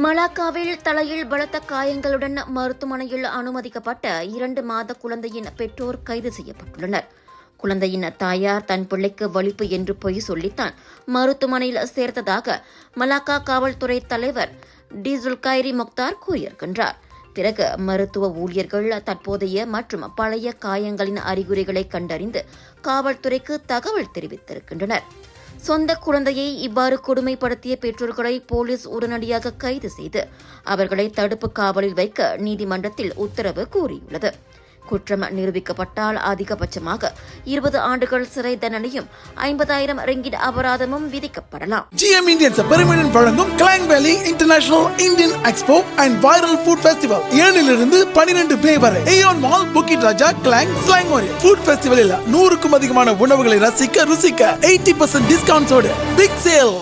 மலாக்காவில் தலையில் பலத்த காயங்களுடன் மருத்துவமனையில் அனுமதிக்கப்பட்ட 2 மாத குழந்தையின் பெற்றோர் கைது செய்யப்பட்டுள்ளனர். குழந்தையின் தாயார் தன் பிள்ளைக்கு வலிப்பு என்று பொய் சொல்லித்தான் மருத்துவமனையில் சேர்த்ததாக மலாக்கா காவல்துறை தலைவர் டி ஜுல்கைரி முக்தார் கூறியிருக்கின்றார். பிறகு மருத்துவ ஊழியர்கள் தற்போதைய மற்றும் பழைய காயங்களின் அறிகுறிகளை கண்டறிந்து காவல்துறைக்கு தகவல் தெரிவித்திருக்கின்றனர். சொந்த குழந்தையை இவ்வாறு கொடுமைப்படுத்திய பெற்றோர்களை போலீஸ் உடனடியாக கைது செய்து அவர்களை தடுப்பு காவலில் வைக்க நீதிமன்றத்தில் உத்தரவு கூறியுள்ளது. குற்றம் நிரூபிக்கப்பட்டால் அதிகபட்சமாக 20 ஆண்டுகள் சிறை தண்டனையும் 50,000 ரிங்கிட் அபராதமும் விதிக்கப்படலாம். GM Indians பெருமையுடன் வழங்கும் கிளாங் வேலி international Indian expo and viral food festival 7 12 மே வரை ஏயோன் மால் புக்கிட் ராஜா கிளாங் ஸ்லாங் ஓரியன் ஃபுட் ஃபெஸ்டிவலில் 100க்கும் அதிகமான உணவுகளை ரசிக்க ருசிக்க 80% டிஸ்கவுண்ட்ஸோடு பிக் சேல்.